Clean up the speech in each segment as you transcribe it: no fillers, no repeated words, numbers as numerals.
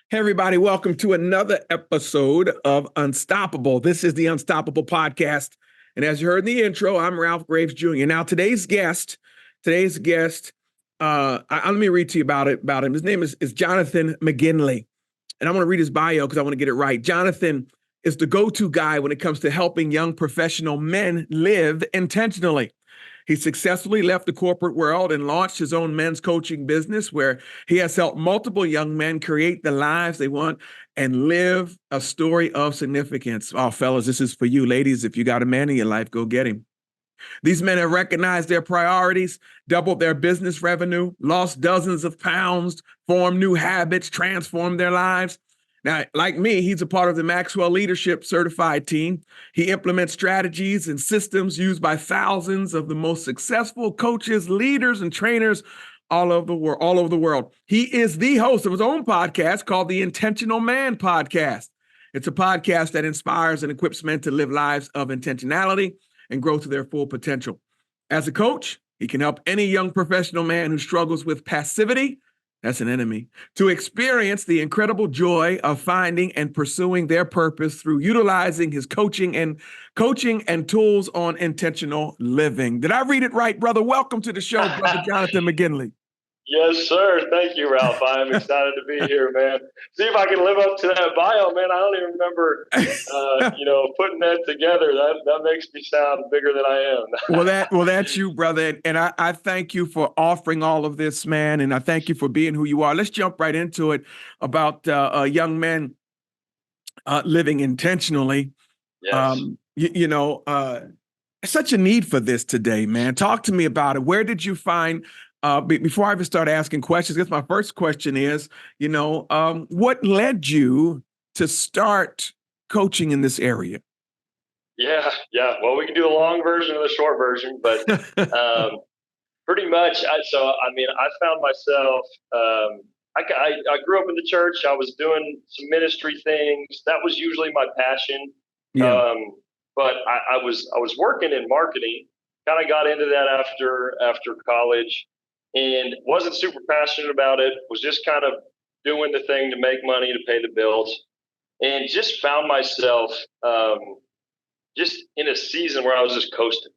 Hey, everybody, welcome to another episode of Unstoppable. This is the Unstoppable Podcast. And as you heard in the intro, I'm Ralph Graves Jr. Now, today's guest, let me read to you about him. His name is Jonathan McGinley. And I'm going to read his bio because I want to get it right. Jonathan is the go-to guy when it comes to helping young professional men live intentionally. He successfully left the corporate world and launched his own men's coaching business where he has helped multiple young men create the lives they want and live a story of significance. Oh, fellas, this is for you. Ladies, if you got a man in your life, go get him. These men have recognized their priorities, doubled their business revenue, lost dozens of pounds, formed new habits, transformed their lives. Now, like me, he's a part of the Maxwell Leadership Certified team. He implements strategies and systems used by thousands of the most successful coaches, leaders, and trainers all over the world. He is the host of his own podcast called the Intentional Man Podcast. It's a podcast that inspires and equips men to live lives of intentionality and grow to their full potential. As a coach, he can help any young professional man who struggles with passivity, that's an enemy, to experience the incredible joy of finding and pursuing their purpose through utilizing his coaching and tools on intentional living. Did I read it right, brother? Welcome to the show, brother Jonathan McGinley. Yes, sir. Thank you, Ralph. I'm excited to be here, man. See if I can live up to that bio, man. I don't even remember, putting that together. That makes me sound bigger than I am. Well, that's you, brother. And I thank you for offering all of this, man. And I thank you for being who you are. Let's jump right into it about young men living intentionally. Yes. Such a need for this today, man. Talk to me about it. Where did you find? Before I even start asking questions, I guess my first question is, what led you to start coaching in this area? Yeah. Well, we can do the long version or the short version, but pretty much. I found myself. I grew up in the church. I was doing some ministry things. That was usually my passion. Yeah. But I was working in marketing. Kind of got into that after college. And wasn't super passionate about it, was just kind of doing the thing to make money, to pay the bills, and just found myself just in a season where I was just coasting,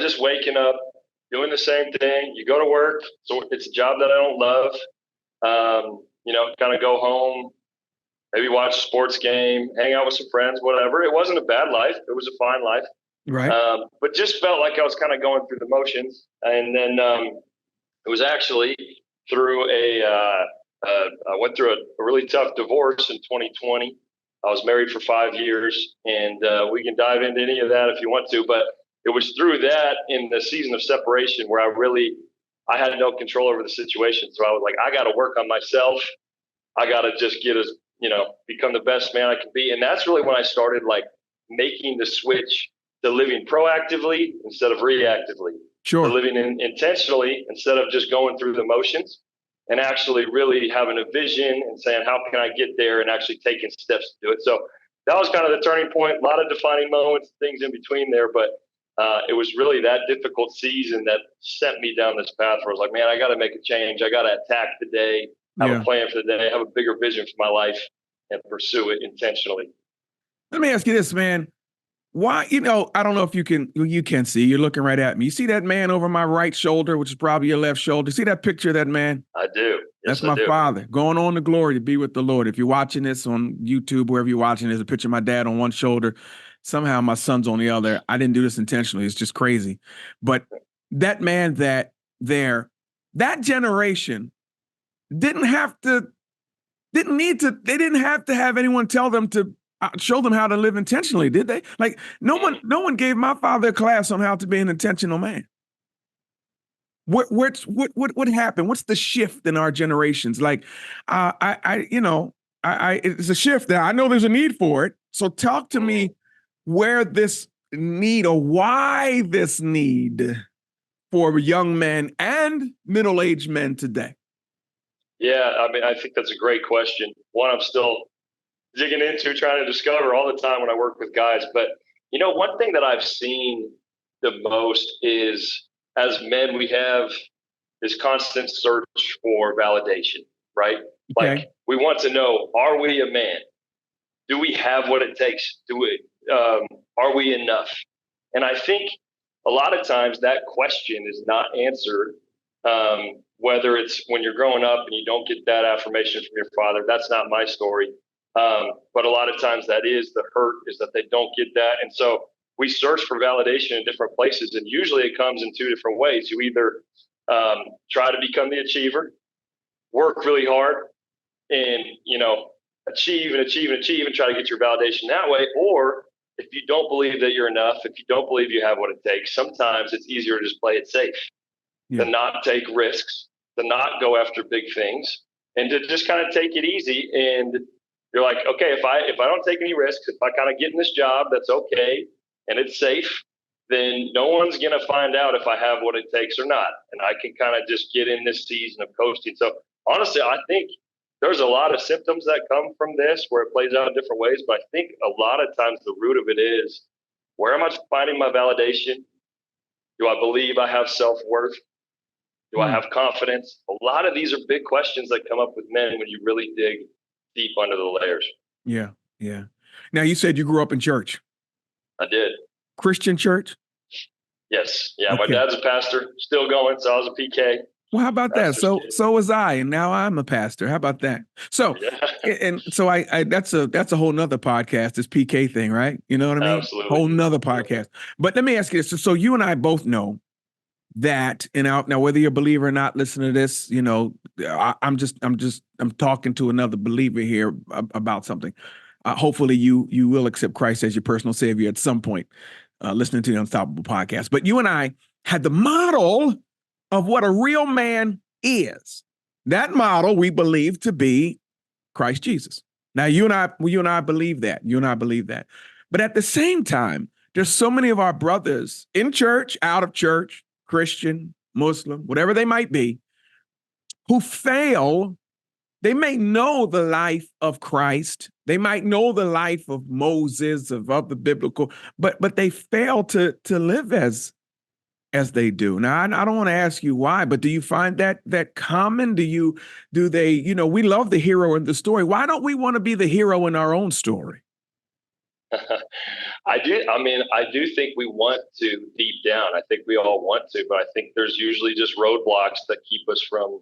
just waking up, doing the same thing. You go to work, so it's a job that I don't love, kind of go home, maybe watch a sports game, hang out with some friends, whatever. It wasn't a bad life. It was a fine life. Right. But just felt like I was kind of going through the motions. And then it was actually through I went through a really tough divorce in 2020. I was married for 5 years, and we can dive into any of that if you want to. But it was through that, in the season of separation, where I had no control over the situation. So I was like, I got to work on myself. I got to just become the best man I can be. And that's really when I started making the switch to living proactively instead of reactively. Sure. To living intentionally instead of just going through the motions, and actually really having a vision and saying, how can I get there, and actually taking steps to do it. So that was kind of the turning point. A lot of defining moments, things in between there, but it was really that difficult season that sent me down this path where I was like, man, I got to make a change. I got to attack the day, have a plan for the day, have a bigger vision for my life, and pursue it intentionally. Let me ask you this, man. Why, I don't know if you can see, you're looking right at me. You see that man over my right shoulder, which is probably your left shoulder. See that picture of that man? I do. Yes, that's my father going on to glory to be with the Lord. If you're watching this on YouTube, wherever you're watching, there's a picture of my dad on one shoulder. Somehow my son's on the other. I didn't do this intentionally. It's just crazy. But that man that generation they didn't have to have anyone tell them to show them how to live intentionally, did they? Like no one gave my father a class on how to be an intentional man. What happened? What's the shift in our generations? Like, it's a shift that I know there's a need for it. So talk to me where this need, or why this need for young men and middle-aged men today. Yeah, I think that's a great question. One I'm still digging into, trying to discover all the time when I work with guys. But, one thing that I've seen the most is, as men, we have this constant search for validation, right? Okay. Like, we want to know, are we a man? Do we have what it takes? Are we enough? And I think a lot of times that question is not answered. Whether it's when you're growing up and you don't get that affirmation from your father, that's not my story. But a lot of times that is the hurt, is that they don't get that. And so we search for validation in different places. And usually it comes in two different ways. You either try to become the achiever, work really hard, and, achieve and achieve and achieve and try to get your validation that way. Or if you don't believe that you're enough, if you don't believe you have what it takes, sometimes it's easier to just play it safe, to not take risks, to not go after big things, and to just kind of take it easy. And you're like, okay, if I don't take any risks, if I kind of get in this job that's okay and it's safe, then no one's going to find out if I have what it takes or not. And I can kind of just get in this season of coasting. So honestly, I think there's a lot of symptoms that come from this where it plays out in different ways. But I think a lot of times the root of it is, where am I finding my validation? Do I believe I have self-worth? Do I have confidence? A lot of these are big questions that come up with men when you really dig deep under the layers. Yeah. Yeah. Now, you said you grew up in church. I did. Christian church? Yes. Yeah. Okay. My dad's a pastor, still going. So I was a PK. Well, how about that? So was I, and now I'm a pastor. How about that? So, and so I that's a whole nother podcast, this PK thing, right? You know what I mean? Absolutely. Whole nother podcast. But let me ask you this. So you and I both know that, now whether you're a believer or not, listen to this, I'm talking to another believer here about something. Hopefully you will accept Christ as your personal savior at some point, listening to the Unstoppable podcast. But you and I had the model of what a real man is. That model we believe to be Christ Jesus. Now, you and I believe that. You and I believe that. But at the same time, there's so many of our brothers in church, out of church, Christian, Muslim, whatever they might be, who fail. They may know the life of Christ. They might know the life of Moses, of other biblical, but they fail to live as they do. Now, I don't want to ask you why, but do you find that common? Do they, we love the hero in the story. Why don't we want to be the hero in our own story? I do. I mean, I do think we want to deep down. I think we all want to, but I think there's usually just roadblocks that keep us from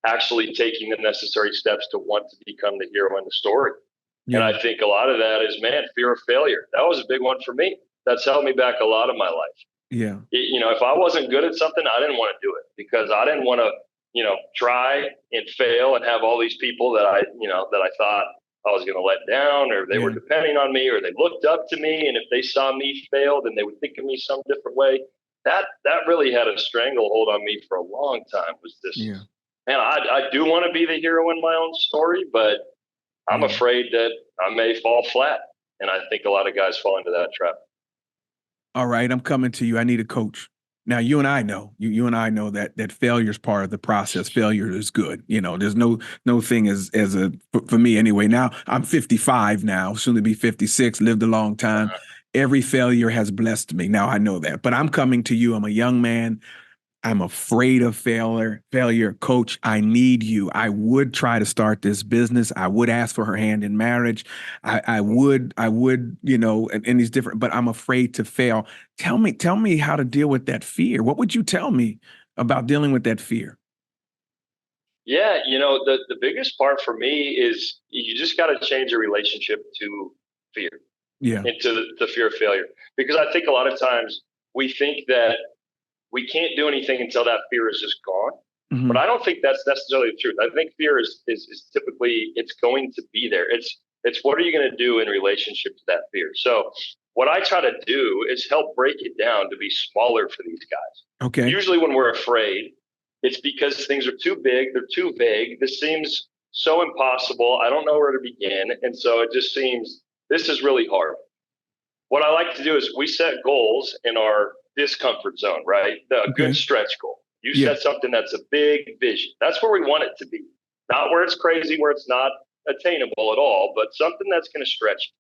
actually taking the necessary steps to want to become the hero in the story. Yeah. And I think a lot of that is, fear of failure. That was a big one for me. That's held me back a lot of my life. Yeah. If I wasn't good at something, I didn't want to do it because I didn't want to, try and fail and have all these people that I thought I was going to let down, or they were depending on me, or they looked up to me. And if they saw me fail, then they would think of me some different way. That really had a stranglehold on me for a long time, was this. Yeah. Man, I do want to be the hero in my own story, but I'm afraid that I may fall flat. And I think a lot of guys fall into that trap. All right, I'm coming to you. I need a coach. Now, you and I know, you and I know that failure is part of the process. Failure is good. There's no thing for me anyway. Now I'm 55 now, soon to be 56, lived a long time. Every failure has blessed me. Now I know that, but I'm coming to you. I'm a young man. I'm afraid of failure. Coach, I need you. I would try to start this business. I would ask for her hand in marriage. I would, in these different, but I'm afraid to fail. Tell me how to deal with that fear. What would you tell me about dealing with that fear? Yeah, the biggest part for me is you just got to change your relationship to fear. Yeah. Into the fear of failure. Because I think a lot of times we think that we can't do anything until that fear is just gone. Mm-hmm. But I don't think that's necessarily the truth. I think fear is typically, it's going to be there. It's what are you going to do in relationship to that fear? So what I try to do is help break it down to be smaller for these guys. Okay. Usually when we're afraid, it's because things are too big, they're too vague. This seems so impossible. I don't know where to begin. And so it just seems, this is really hard. What I like to do is we set goals in our discomfort zone, right? A good stretch goal. You set something that's a big vision. That's where we want it to be. Not where it's crazy, where it's not attainable at all, but something that's going to stretch.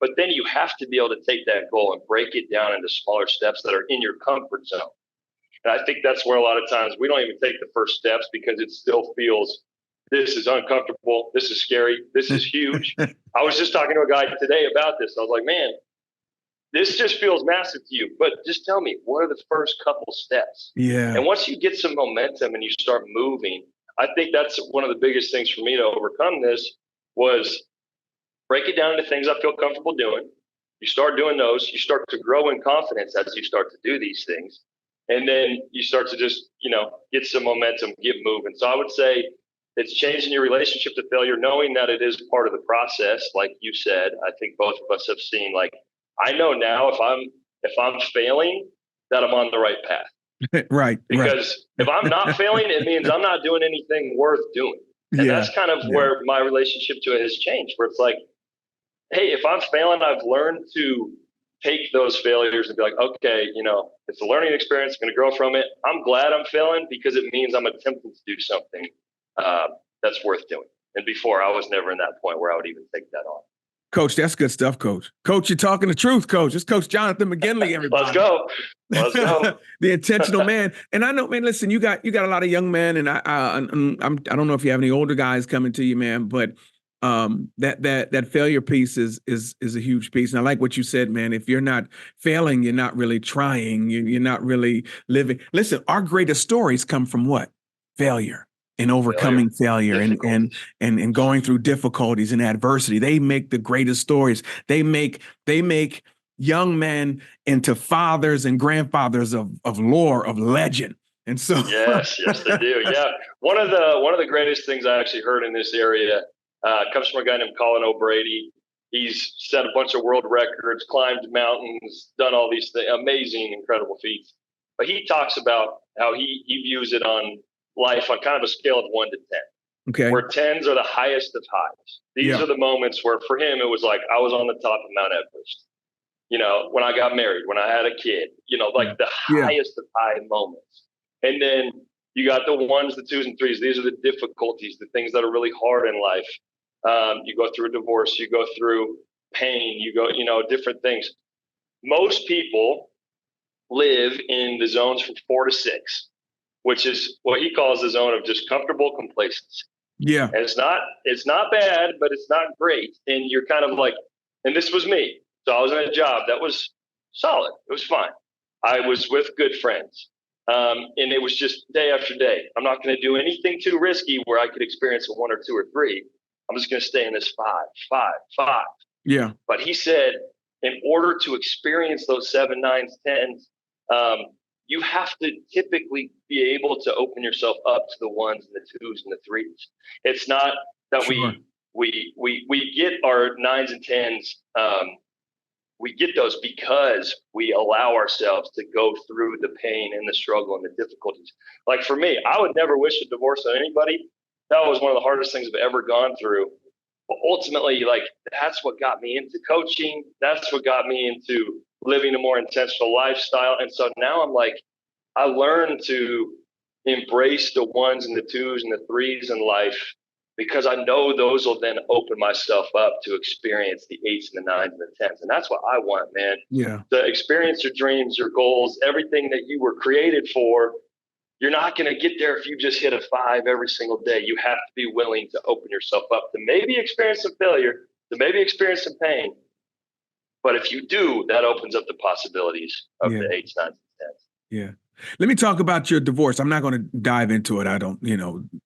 But then you have to be able to take that goal and break it down into smaller steps that are in your comfort zone. And I think that's where a lot of times we don't even take the first steps because it still feels This is uncomfortable. This is scary. This is huge. I was just talking to a guy today about this. I was like, man, this just feels massive to you, but just tell me, what are the first couple steps? Yeah. And once you get some momentum and you start moving, I think that's one of the biggest things for me to overcome this was break it down into things I feel comfortable doing. You start doing those, you start to grow in confidence as you start to do these things. And then you start to just, get some momentum, get moving. So I would say it's changing your relationship to failure, knowing that it is part of the process. Like you said, I think both of us have seen, like, I know now if I'm failing, that I'm on the right path. Right. Because if I'm not failing, it means I'm not doing anything worth doing. And that's kind of where my relationship to it has changed, where it's like, hey, if I'm failing, I've learned to take those failures and be like, okay, it's a learning experience. I'm going to grow from it. I'm glad I'm failing because it means I'm attempting to do something that's worth doing. And before, I was never in that point where I would even take that on. Coach, that's good stuff, Coach. Coach, you're talking the truth, Coach. It's Coach Jonathan McGinley, everybody. Let's go. The intentional man. And I know, man, listen, you got a lot of young men, and I don't know if you have any older guys coming to you, man, but that failure piece is a huge piece. And I like what you said, man. If you're not failing, you're not really trying. You're not really living. Listen, our greatest stories come from what? Failure. And overcoming failure and going through difficulties and adversity. They make the greatest stories. They make young men into fathers and grandfathers of lore, of legend. And so yes, they do. Yeah. One of the greatest things I actually heard in this area comes from a guy named Colin O'Brady. He's set a bunch of world records, climbed mountains, done all these things, amazing, incredible feats. But he talks about how he views it on life on kind of a scale of 1 to 10. Okay. Where 10s are the highest of highs. These are the moments where for him, it was like, I was on the top of Mount Everest. When I got married, when I had a kid, like the highest of high moments. And then you got the 1s, the 2s and 3s. These are the difficulties, the things that are really hard in life. You go through a divorce, you go through pain, you go, different things. Most people live in the zones from 4 to 6. Which is what he calls the zone of just comfortable complacency. Yeah. And it's not bad, but it's not great. And you're kind of like, and this was me. So I was in a job that was solid. It was fine. I was with good friends. And it was just day after day. I'm not going to do anything too risky where I could experience a 1 or 2 or 3. I'm just going to stay in this 5. Yeah. But he said, in order to experience those 7, 9s, 10s, you have to typically be able to open yourself up to the 1s and the 2s and the 3s. It's not that we get our 9s and 10s. We get those because we allow ourselves to go through the pain and the struggle and the difficulties. Like for me, I would never wish a divorce on anybody. That was one of the hardest things I've ever gone through. But ultimately, like, that's what got me into coaching. That's what got me into living a more intentional lifestyle. And so now I'm like, I learned to embrace the 1s and the 2s and the 3s in life because I know those will then open myself up to experience the 8s and the 9s and the 10s. And that's what I want, man. Yeah. To experience your dreams, your goals, everything that you were created for. You're not going to get there if you just hit a 5 every single day. You have to be willing to open yourself up to maybe experience some failure, to maybe experience some pain. But if you do, that opens up the possibilities of the 8s, 9s, and 10s. Yeah. Let me talk about your divorce. I'm not going to dive into it. I don't,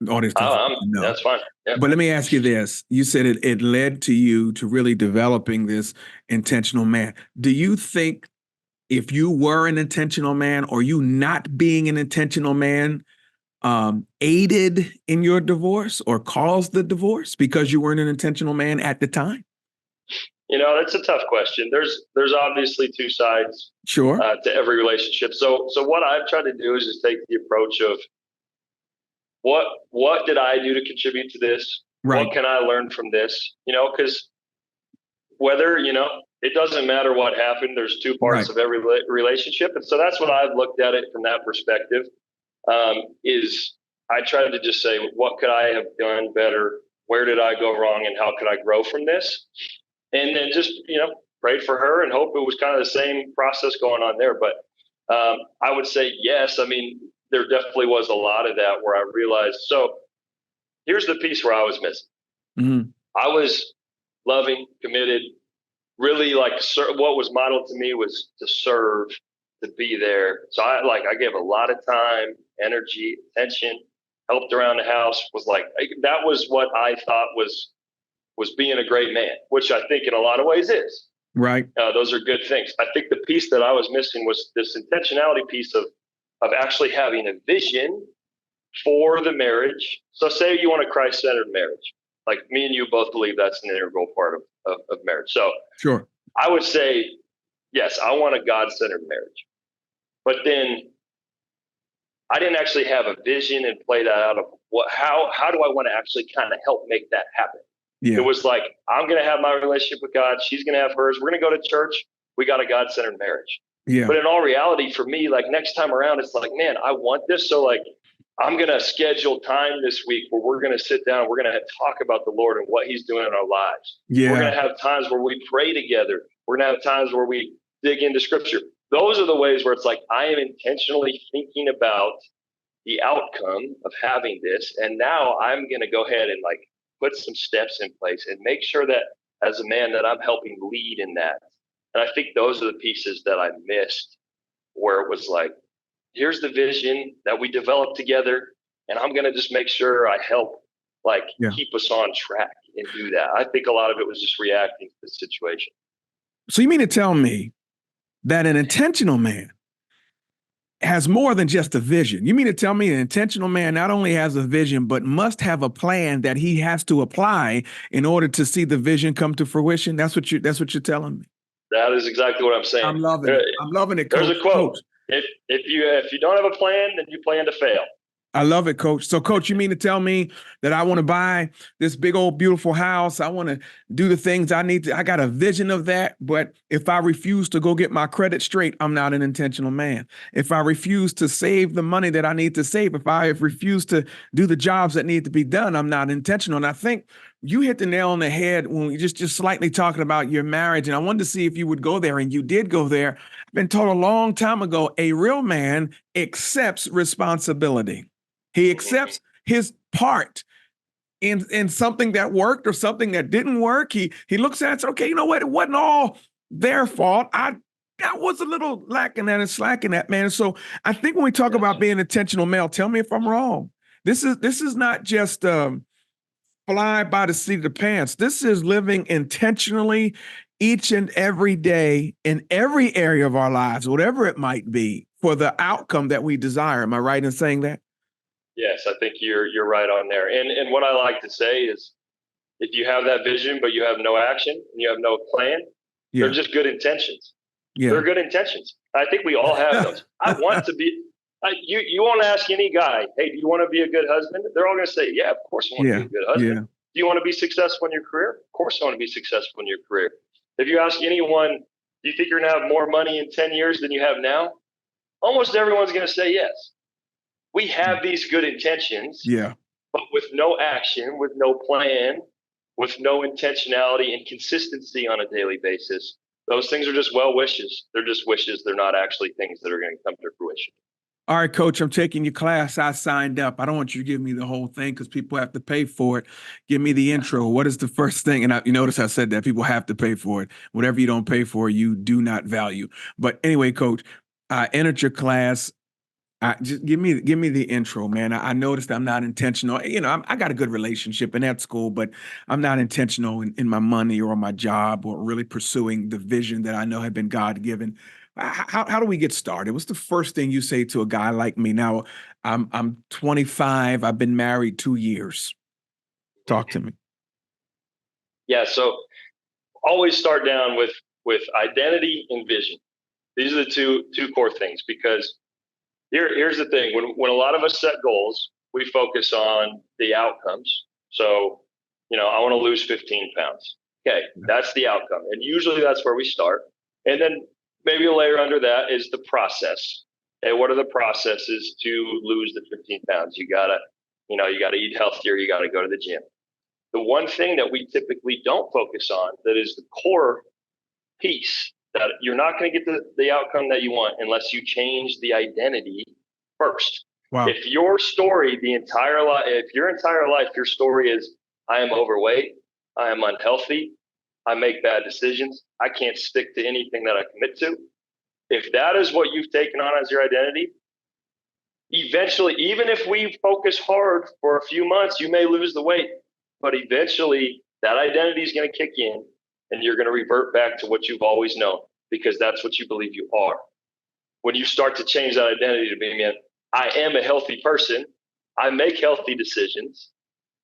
audience. That's fine. Yeah. But let me ask you this. You said it led to you to really developing this intentional man. Do you think if you were an intentional man or you not being an intentional man aided in your divorce or caused the divorce because you weren't an intentional man at the time? That's a tough question. There's obviously 2 sides to every relationship. So what I've tried to do is just take the approach of what did I do to contribute to this? Right. What can I learn from this? Because whether, it doesn't matter what happened. There's 2 parts of every relationship. And so that's what I've looked at it from that perspective, is I tried to just say, what could I have done better? Where did I go wrong? And how could I grow from this? And then just, prayed for her and hope it was kind of the same process going on there. But I would say, yes, I mean, there definitely was a lot of that where I realized, so here's the piece where I was missing. Mm-hmm. I was loving, committed, really like what was modeled to me was to serve, to be there. So I gave a lot of time, energy, attention, helped around the house, that was what I thought was being a great man, which I think in a lot of ways is. Right. Those are good things. I think the piece that I was missing was this intentionality piece of actually having a vision for the marriage. So say you want a Christ-centered marriage. Like me and you both believe that's an integral part of marriage. So sure, I would say, yes, I want a God-centered marriage. But then I didn't actually have a vision and play that out of how do I want to actually kind of help make that happen? yeah. It was like, I'm going to have my relationship with God. She's going to have hers. We're going to go to church. We got a God-centered marriage. Yeah. But in all reality, for me, like next time around, it's like, man, I want this. So like, I'm going to schedule time this week where we're going to sit down. We're going to talk about the Lord and what he's doing in our lives. Yeah. We're going to have times where we pray together. We're going to have times where we dig into scripture. Those are the ways where it's like, I am intentionally thinking about the outcome of having this. And now I'm going to go ahead and like put some steps in place and make sure that as a man that I'm helping lead in that. And I think those are the pieces that I missed, where it was like, here's the vision that we developed together, and I'm going to just make sure I help keep us on track and do that. I think a lot of it was just reacting to the situation. So you mean to tell me that an intentional man has more than just a vision? You mean to tell me an intentional man not only has a vision, but must have a plan that he has to apply in order to see the vision come to fruition? That's what you're telling me. That is exactly what I'm saying. I'm loving it. I'm loving it, Coach. There's a quote. Coach. If you don't have a plan, then you plan to fail. I love it, Coach. So, Coach, you mean to tell me that I want to buy this big old beautiful house? I want to do the things I need to. I got a vision of that. But if I refuse to go get my credit straight, I'm not an intentional man. If I refuse to save the money that I need to save, if I refuse to do the jobs that need to be done, I'm not intentional. And I think you hit the nail on the head when we just slightly talking about your marriage. And I wanted to see if you would go there, and you did go there. I've been told a long time ago, a real man accepts responsibility. He accepts his part in something that worked or something that didn't work. He looks at it and says, okay, you know what? It wasn't all their fault. I was a little lacking that and slacking that, man. So I think when we talk about being intentional male, tell me if I'm wrong. This is not just fly by the seat of the pants. This is living intentionally each and every day in every area of our lives, whatever it might be, for the outcome that we desire. Am I right in saying that? Yes, I think you're right on there. And what I like to say is, if you have that vision but you have no action and you have no plan, they're just good intentions. They're good intentions. I think we all have those. I want to be. You won't ask any guy, hey, do you want to be a good husband? They're all going to say, yeah, of course I want to be a good husband. Yeah. Do you want to be successful in your career? Of course I want to be successful in your career. If you ask anyone, do you think you're going to have more money in 10 years than you have now? Almost everyone's going to say yes. We have these good intentions, but with no action, with no plan, with no intentionality and consistency on a daily basis, those things are just well wishes. They're just wishes. They're not actually things that are going to come to fruition. All right, Coach, I'm taking your class. I signed up. I don't want you to give me the whole thing because people have to pay for it. Give me the intro. What is the first thing? And you notice I said that people have to pay for it. Whatever you don't pay for, you do not value. But anyway, Coach, I entered your class. Just give me the intro, man. I noticed I'm not intentional. You know, I got a good relationship in that school, but I'm not intentional in my money or my job or really pursuing the vision that I know had been God-given. How do we get started? What's the first thing you say to a guy like me? Now, I'm 25. I've been married 2 years. Talk to me. Yeah, so always start down with identity and vision. These are the two core things, because here's the thing. When a lot of us set goals, we focus on the outcomes. So, I want to lose 15 pounds. Okay, that's the outcome. And usually that's where we start. And then maybe a layer under that is the process. Hey, what are the processes to lose the 15 pounds? You gotta eat healthier. You gotta go to the gym. The one thing that we typically don't focus on, that is the core piece, that you're not going to get the outcome that you want unless you change the identity first. Wow. If your story, if your entire life, your story is, I am overweight, I am unhealthy, I make bad decisions, I can't stick to anything that I commit to. If that is what you've taken on as your identity, eventually, even if we focus hard for a few months, you may lose the weight, but eventually that identity is going to kick in and you're going to revert back to what you've always known because that's what you believe you are. When you start to change that identity to be, man, I am a healthy person, I make healthy decisions,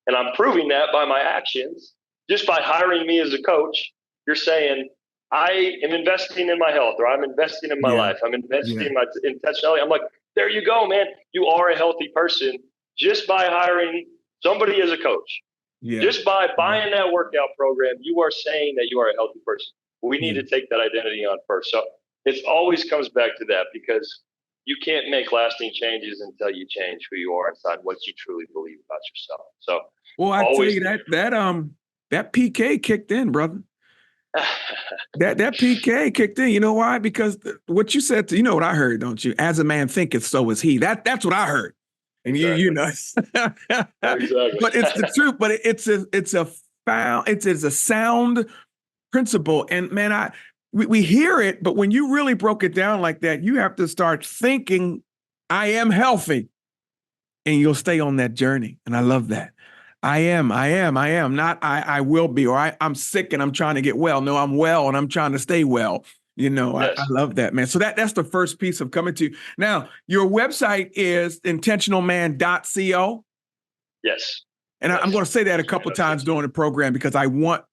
and I'm proving that by my actions. Just by hiring me as a coach, you're saying, I am investing in my health, or I'm investing in my life. I'm investing in my intentionality. I'm like, there you go, man. You are a healthy person just by hiring somebody as a coach. Yeah. Just by buying that workout program, you are saying that you are a healthy person. We need to take that identity on first. So it always comes back to that because you can't make lasting changes until you change who you are inside, what you truly believe about yourself. So, well, I tell you that PK kicked in, brother. that PK kicked in. You know why? Because what you said, you know what I heard, don't you? As a man thinketh, so is he. That's what I heard. And exactly. you know, exactly. But it's the truth. But it's a sound principle. And man, we hear it, but when you really broke it down like that, you have to start thinking, I am healthy, and you'll stay on that journey. And I love that. I am, not I will be, or I'm sick and I'm trying to get well. No, I'm well and I'm trying to stay well. You know, yes. I love that, man. So that's the first piece of coming to. Now, your website is intentionalman.co. Yes. And yes. I'm going to say that a couple of times during the program because I want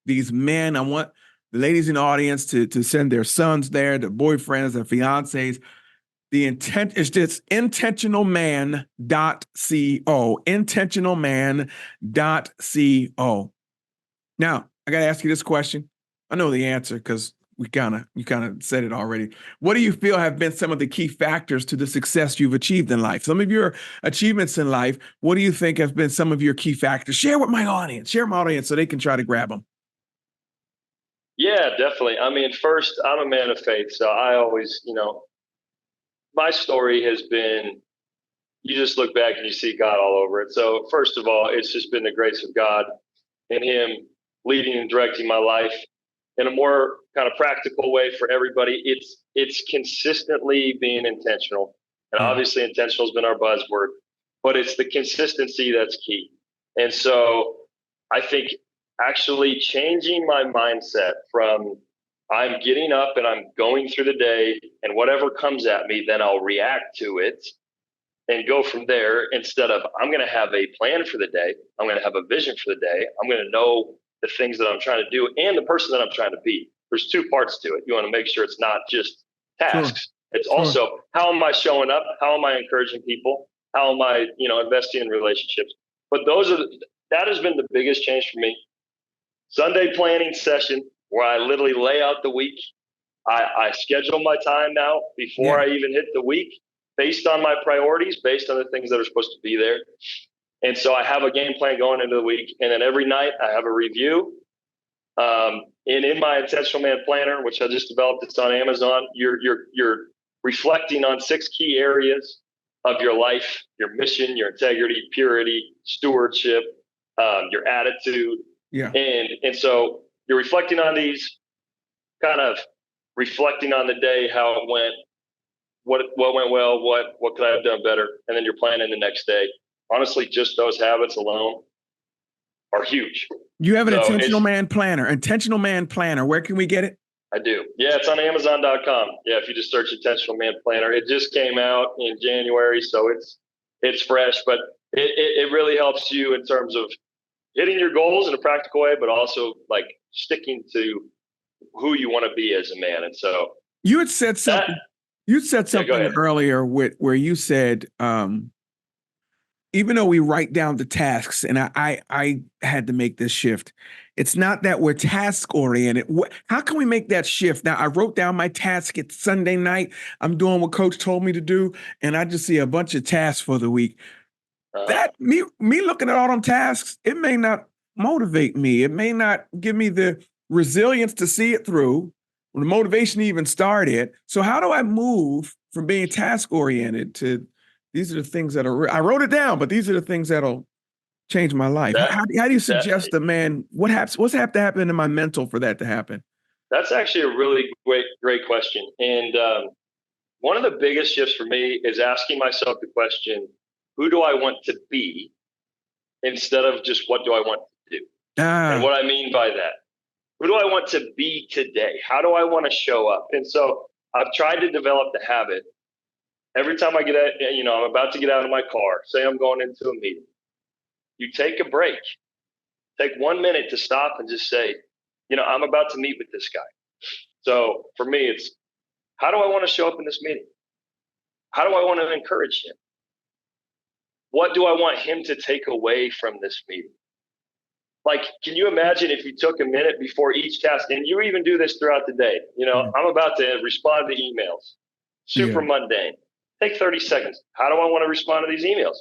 these men, I want the ladies in the audience to send their sons there, their boyfriends, their fiancés. The intent is just intentionalman.co, intentionalman.co. Now, I got to ask you this question. I know the answer because you kind of said it already. What do you feel have been some of the key factors to the success you've achieved in life? Some of your achievements in life, what do you think have been some of your key factors? Share with my audience so they can try to grab them. Yeah, definitely. I mean, first, I'm a man of faith. So I always, my story has been, you just look back and you see God all over it. So first of all, it's just been the grace of God and him leading and directing my life in a more kind of practical way for everybody. It's consistently being intentional. And obviously intentional has been our buzzword, but it's the consistency that's key. And so I think actually changing my mindset from I'm getting up and I'm going through the day and whatever comes at me, then I'll react to it and go from there instead of I'm going to have a plan for the day. I'm going to have a vision for the day. I'm going to know the things that I'm trying to do and the person that I'm trying to be. There's two parts to it. You want to make sure it's not just tasks. Sure. It's also how am I showing up? How am I encouraging people? How am I, investing in relationships? But that has been the biggest change for me. Sunday planning session where I literally lay out the week. I schedule my time now before I even hit the week based on my priorities, based on the things that are supposed to be there. And so I have a game plan going into the week. And then every night I have a review. And in my Intentional Man Planner, which I just developed, it's on Amazon, you're reflecting on 6 key areas of your life, your mission, your integrity, purity, stewardship, your attitude. Yeah. And so you're reflecting on these, kind of reflecting on the day, how it went, what went well, what could I have done better? And then you're planning the next day. Honestly, just those habits alone are huge. You have an Intentional Man Planner. Intentional Man Planner. Where can we get it? I do. Yeah, it's on Amazon.com. Yeah, if you just search Intentional Man Planner. It just came out in January, so it's fresh, but it really helps you in terms of hitting your goals in a practical way, but also like sticking to who you want to be as a man. And so you had said something. You said something earlier where you said, even though we write down the tasks, and I had to make this shift. It's not that we're task oriented. How can we make that shift? Now, I wrote down my task. It's Sunday night. I'm doing what Coach told me to do, and I just see a bunch of tasks for the week. That me looking at all them tasks, it may not motivate me. It may not give me the resilience to see it through, or the motivation to even start it. So how do I move from being task oriented to These are the things that are, I wrote it down, but these are the things that'll change my life. That How do you that suggest a man, what's have to happen in my mental for that to happen? that's actually a really great question. And one of the biggest shifts for me is asking myself the question, who do I want to be instead of just what do I want to do? And Ah, what I mean by that, who do I want to be today? How do I want to show up? And so I've tried to develop the habit. Every time I get out, I'm about to get out of my car, say I'm going into a meeting, you take a break, take 1 minute to stop and just say, I'm about to meet with this guy. So for me, it's how do I want to show up in this meeting? How do I want to encourage him? What do I want him to take away from this meeting? Like, can you imagine if you took a minute before each task, and you even do this throughout the day? yeah, I'm about to respond to emails, super yeah, mundane. Take 30 seconds. How do I want to respond to these emails?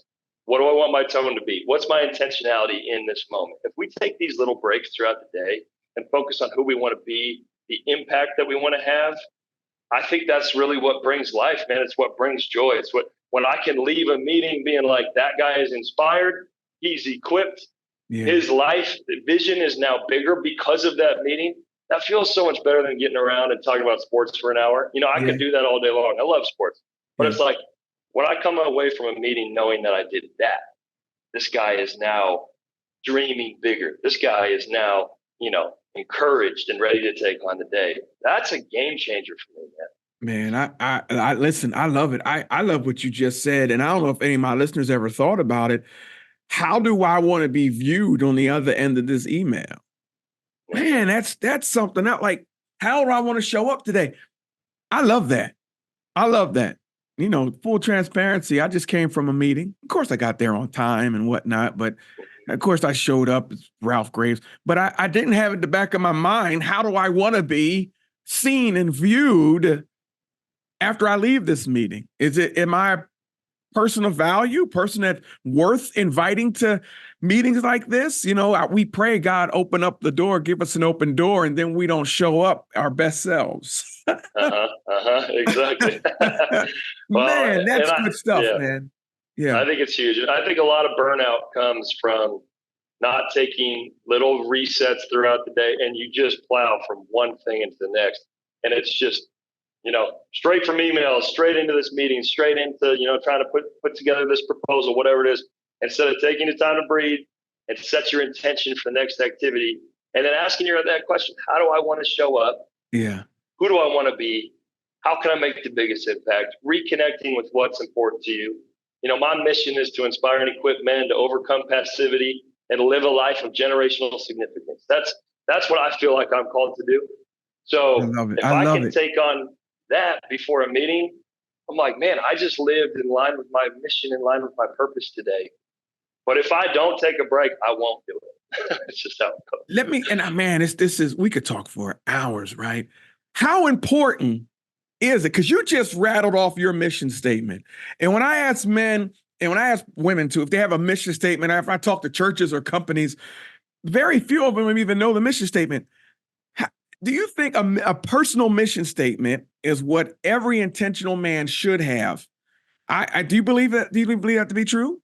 What do I want my tone to be? What's my intentionality in this moment? If we take these little breaks throughout the day and focus on who we want to be, the impact that we want to have, I think that's really what brings life, man. It's what brings joy. It's what, when I can leave a meeting being like, that guy is inspired, he's equipped, yeah, his life vision is now bigger because of that meeting. That feels so much better than getting around and talking about sports for an hour. I yeah, could do that all day long. I love sports, but yeah. it's like when I come away from a meeting knowing that I did that, this guy is now dreaming bigger. This guy is now, encouraged and ready to take on the day. That's a game changer for me, man. Man, I listen, I love it. I love what you just said. And I don't know if any of my listeners ever thought about it. How do I want to be viewed on the other end of this email? Man, that's something else. Like, how do I want to show up today? I love that. I love that. Full transparency. I just came from a meeting. Of course, I got there on time and whatnot, but of course I showed up as Ralph Graves, but I didn't have in the back of my mind, how do I want to be seen and viewed after I leave this meeting? Am I a person of value, person that's worth inviting to meetings like this? We pray God open up the door, give us an open door, and then we don't show up our best selves. Exactly. Well, Man, and that's good stuff, yeah, man. Yeah. I think it's huge. And I think a lot of burnout comes from not taking little resets throughout the day, and you just plow from one thing into the next. And it's just, straight from emails, straight into this meeting, straight into, trying to put together this proposal, whatever it is, instead of taking the time to breathe and set your intention for the next activity. And then asking yourself that question, how do I want to show up? Yeah. Who do I want to be? How can I make the biggest impact? Reconnecting with what's important to you. My mission is to inspire and equip men to overcome passivity and live a life of generational significance. That's what I feel like I'm called to do. I So love it. if I I love can it. take on that before a meeting, I'm like, man, I just lived in line with my mission, in line with my purpose today. But if I don't take a break, I won't do it. It's just how it goes. Man, we could talk for hours, right? How important is it? Because you just rattled off your mission statement. And when I ask men and when I ask women too, if they have a mission statement, or if I talk to churches or companies, very few of them even know the mission statement. Do you think a personal mission statement is what every intentional man should have? I do you believe that? Do you believe that to be true?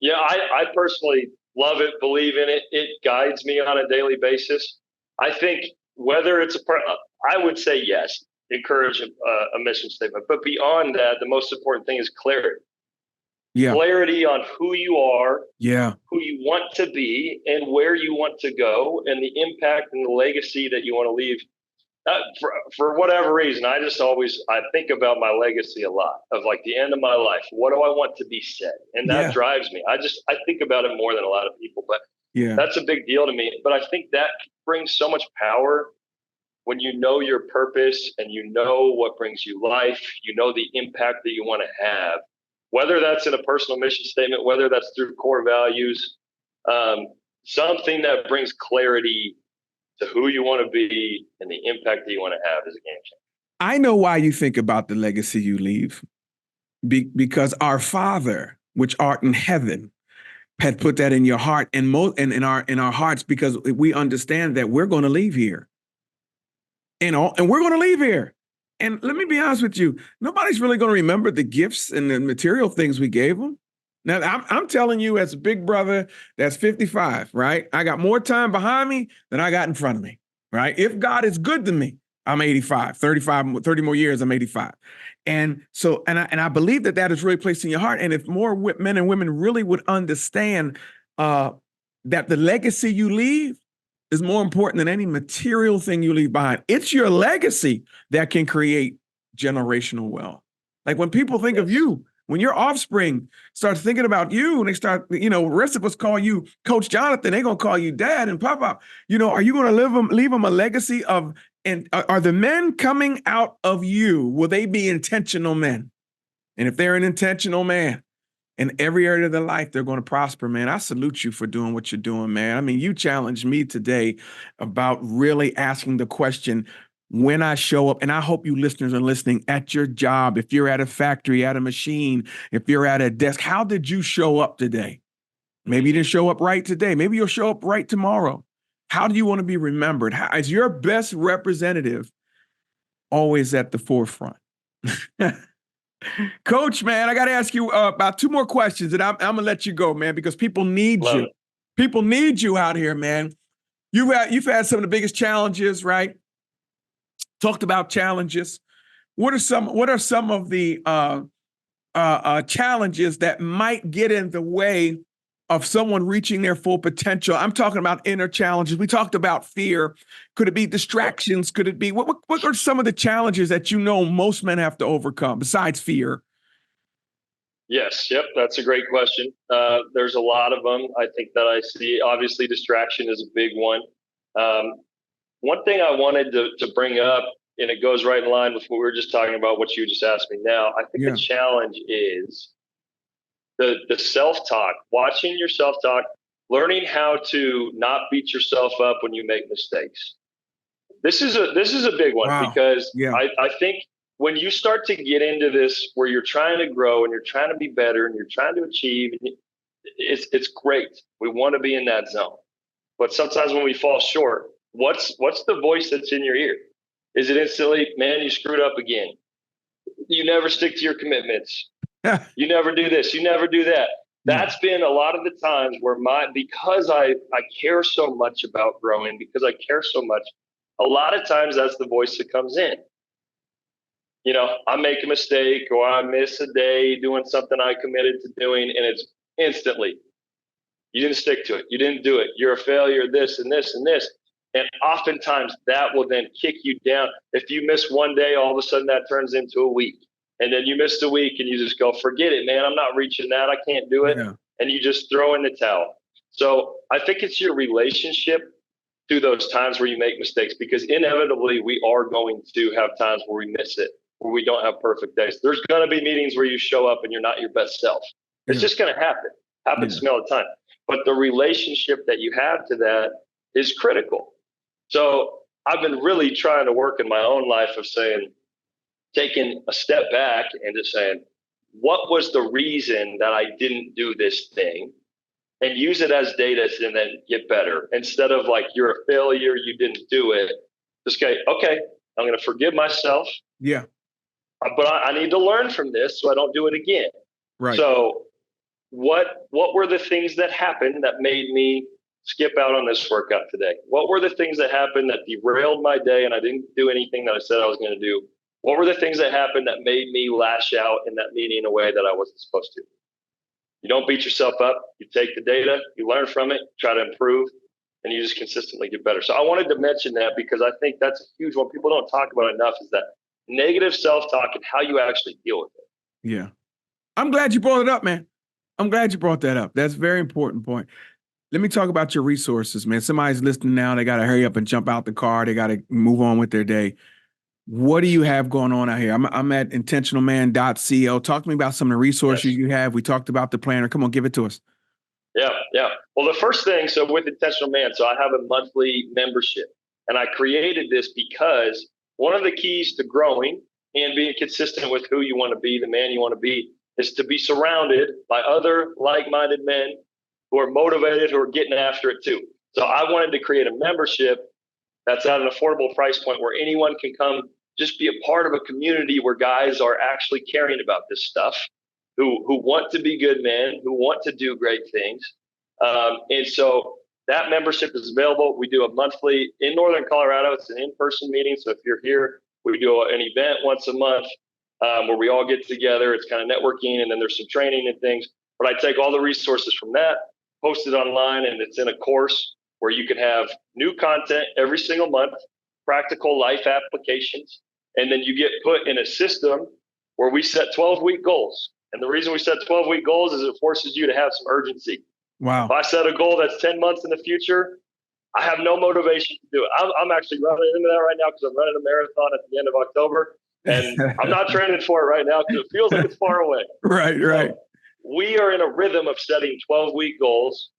Yeah, I personally love it, believe in it. It guides me on a daily basis. I think whether it's I would say yes, encourage a mission statement. But beyond that, the most important thing is clarity. Yeah. Clarity on who you are, Yeah. who you want to be, and where you want to go, and the impact and the legacy that you want to leave. For whatever reason, I think about my legacy a lot of like the end of my life. What do I want to be said? And that Yeah. drives me. I think about it more than a lot of people, but Yeah. that's a big deal to me. But I think that brings so much power when you know your purpose and you know what brings you life, you know the impact that you want to have, whether that's in a personal mission statement, whether that's through core values, something that brings clarity to who you want to be and the impact that you want to have is a game changer. I know why you think about the legacy you leave. Because our Father, which art in heaven, had put that in your heart and in our hearts, because we understand that we're going to leave here. And we're going to leave here. And let me be honest with you, nobody's really going to remember the gifts and the material things we gave them. Now, I'm telling you, as a big brother that's 55, right? I got more time behind me than I got in front of me, right? If God is good to me, I'm 85, 30 more years, I'm 85. And so, and I believe that that is really placed in your heart. And if more men and women really would understand that the legacy you leave is more important than any material thing you leave behind. It's your legacy that can create generational wealth. Like when people think of you, when your offspring starts thinking about you and they start, rest of us call you Coach Jonathan, they're going to call you Dad and Papa. Are you going to leave them a legacy of, and are the men coming out of you, will they be intentional men? And if they're an intentional man, in every area of their life, they're going to prosper, man. I salute you for doing what you're doing, man. I mean, you challenged me today about really asking the question, when I show up, and I hope you listeners are listening, at your job, if you're at a factory, at a machine, if you're at a desk, how did you show up today? Maybe you didn't show up right today. Maybe you'll show up right tomorrow. How do you want to be remembered? How is your best representative always at the forefront? Coach, man, I got to ask you about two more questions, and I'm going to let you go, man, because people need Love you. it. People need you out here, man. You've had some of the biggest challenges, right? Talked about challenges. What are some of the challenges that might get in the way of someone reaching their full potential? I'm talking about inner challenges. We talked about fear. Could it be distractions? Could it be what are some of the challenges that most men have to overcome besides fear? Yes. Yep. That's a great question. There's a lot of them. I think that I see. Obviously, distraction is a big one. One thing I wanted to bring up, and it goes right in line with what we were just talking about, what you just asked me now. I think the challenge is the self-talk, watching your self-talk, learning how to not beat yourself up when you make mistakes. This is a big one. Wow. Because I think when you start to get into this where you're trying to grow and you're trying to be better and you're trying to achieve, it's great. We want to be in that zone. But sometimes when we fall short, what's the voice that's in your ear? Is it instantly, man, you screwed up again? You never stick to your commitments. You never do this. You never do that. That's been a lot of the times where because I care so much about growing, because I care so much, a lot of times that's the voice that comes in. I make a mistake or I miss a day doing something I committed to doing, and it's instantly, you didn't stick to it. You didn't do it. You're a failure, this and this and this. And oftentimes that will then kick you down. If you miss one day, all of a sudden that turns into a week. And then you missed a week and you just go, forget it, man. I'm not reaching that. I can't do it. Yeah. And you just throw in the towel. So I think it's your relationship to those times where you make mistakes, because inevitably we are going to have times where we miss it, where we don't have perfect days. There's going to be meetings where you show up and you're not your best self. It's just going to happen. Happens to me all the time. But the relationship that you have to that is critical. So I've been really trying to work in my own life of taking a step back and just saying, what was the reason that I didn't do this thing? And use it as data and then get better. Instead of like, you're a failure, you didn't do it. Just go, okay, I'm going to forgive myself. Yeah. But I need to learn from this so I don't do it again. Right. So what were the things that happened that made me skip out on this workout today? What were the things that happened that derailed my day and I didn't do anything that I said I was going to do? What were the things that happened that made me lash out in that meeting in a way that I wasn't supposed to? You don't beat yourself up. You take the data, you learn from it, try to improve, and you just consistently get better. So I wanted to mention that because I think that's a huge one. People don't talk about it enough, is that negative self-talk and how you actually deal with it. Yeah. I'm glad you brought it up, man. I'm glad you brought that up. That's a very important point. Let me talk about your resources, man. Somebody's listening now. They got to hurry up and jump out the car. They got to move on with their day. What do you have going on out here? I'm at intentionalman.co. Talk to me about some of the resources you have. We talked about the planner. Come on, give it to us. Yeah. Well, the first thing, so with Intentional Man, so I have a monthly membership, and I created this because one of the keys to growing and being consistent with who you want to be, the man you want to be, is to be surrounded by other like-minded men who are motivated, who are getting after it too. So I wanted to create a membership that's at an affordable price point where anyone can come just be a part of a community where guys are actually caring about this stuff, who want to be good men, who want to do great things. And so that membership is available. We do a monthly in Northern Colorado. It's an in-person meeting. So if you're here, we do an event once a month where we all get together. It's kind of networking, and then there's some training and things. But I take all the resources from that, post it online, and it's in a course where you can have new content every single month, practical life applications, and then you get put in a system where we set 12-week goals. And the reason we set 12-week goals is it forces you to have some urgency. Wow. If I set a goal that's 10 months in the future, I have no motivation to do it. I'm actually running into that right now because I'm running a marathon at the end of October, and I'm not training for it right now because it feels like it's far away. Right. So we are in a rhythm of setting 12-week goals,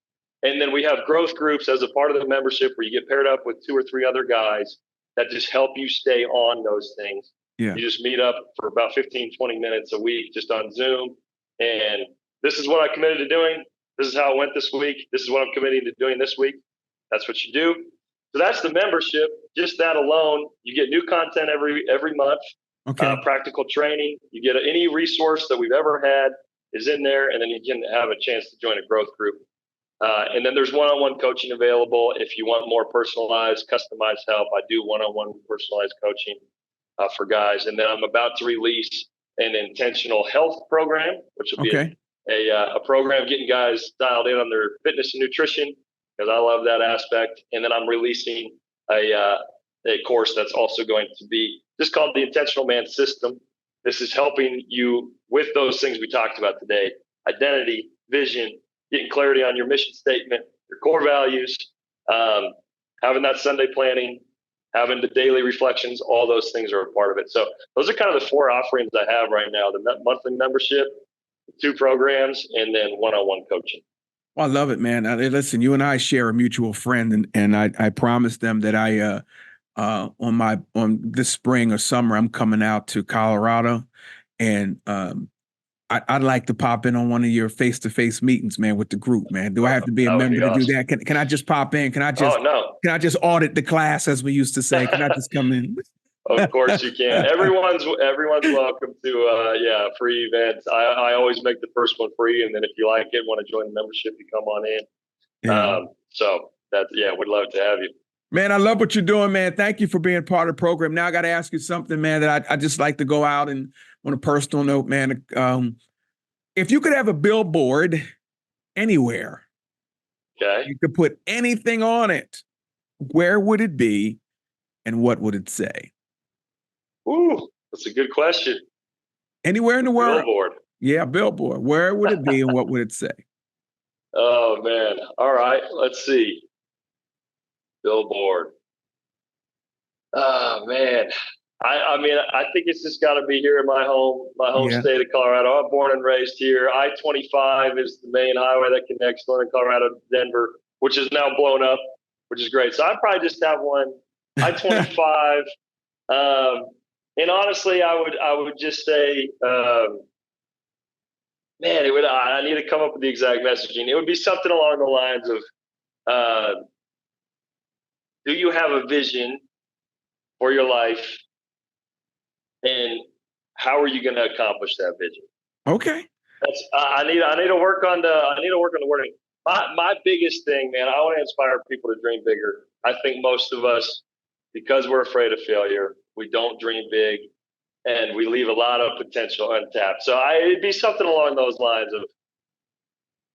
and then we have growth groups as a part of the membership where you get paired up with 2 or 3 other guys that just help you stay on those things. Yeah. You just meet up for about 15, 20 minutes a week just on Zoom, and this is what I committed to doing. This is how it went this week. This is what I'm committing to doing this week. That's what you do. So that's the membership. Just that alone, you get new content every month. Okay. Practical training. You get any resource that we've ever had is in there, and then you can have a chance to join a growth group. And then there's one-on-one coaching available if you want more personalized, customized help. I do one-on-one personalized coaching for guys. And then I'm about to release an intentional health program, which will be a program getting guys dialed in on their fitness and nutrition, because I love that aspect. And then I'm releasing a course that's also going to be just called the Intentional Man System. This is helping you with those things we talked about today: identity, vision, getting clarity on your mission statement, your core values, having that Sunday planning, having the daily reflections. All those things are a part of it. So those are kind of the 4 offerings I have right now: the monthly membership, 2 programs, and then one-on-one coaching. Well, I love it, man. Listen, you and I share a mutual friend, and I promised them that on this spring or summer, I'm coming out to Colorado, and I'd like to pop in on one of your face-to-face meetings, man, with the group, man. Do I have to be a member to do that? Can I just pop in? Can I just audit the class, as we used to say? Can I just come in? Of course you can. Everyone's welcome to a free event. I always make the first one free, and then if you like it, want to join the membership, you come on in. Yeah. So we'd love to have you. Man, I love what you're doing, man. Thank you for being part of the program. Now I got to ask you something, man, that I just like to go out and on a personal note, man. If you could have a billboard anywhere, you could put anything on it, where would it be and what would it say? Ooh, that's a good question. Anywhere in the world. Billboard. Yeah, billboard. Where would it be and what would it say? Oh, man. All right. Let's see. Billboard. Oh, man. I mean, I think it's just got to be here in my home state of Colorado. I'm born and raised here. I-25 is the main highway that connects Northern Colorado to Denver, which is now blown up, which is great. So I'd probably just have one. I-25. And honestly, I would just say, man, I need to come up with the exact messaging. It would be something along the lines of, do you have a vision for your life, and how are you going to accomplish that vision? Okay. I need to work on the wording. My biggest thing, man, I want to inspire people to dream bigger. I think most of us, because we're afraid of failure, we don't dream big, and we leave a lot of potential untapped. So it'd be something along those lines of,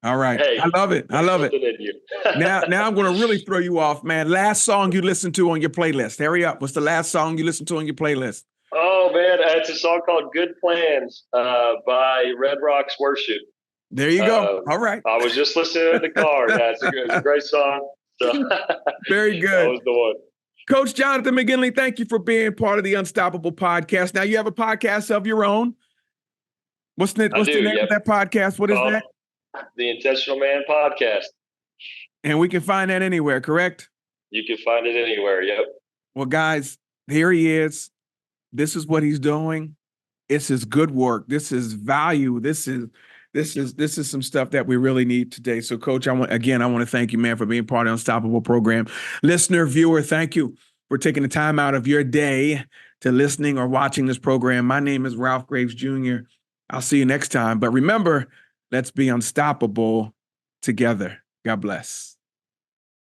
all right. Hey, I love it. now I'm going to really throw you off, man. Last song you listened to on your playlist. Hurry up. What's the last song you listened to on your playlist? Oh, man. It's a song called Good Plans by Red Rocks Worship. There you go. All right. I was just listening in the car. Yeah, it's a great song. So, very good. That was the one. Coach Jonathan McGinley, thank you for being part of the Unstoppable podcast. Now you have a podcast of your own. What's the name of that podcast? What is that? The Intentional Man Podcast. And we can find that anywhere, correct? You can find it anywhere, yep. Well, guys, here he is. This is what he's doing. It's his good work. This is value. This is some stuff that we really need today. So, Coach, I want to thank you, man, for being part of the Unstoppable program. Listener, viewer, thank you for taking the time out of your day to listening or watching this program. My name is Ralph Graves Jr. I'll see you next time. But remember, let's be unstoppable together. God bless.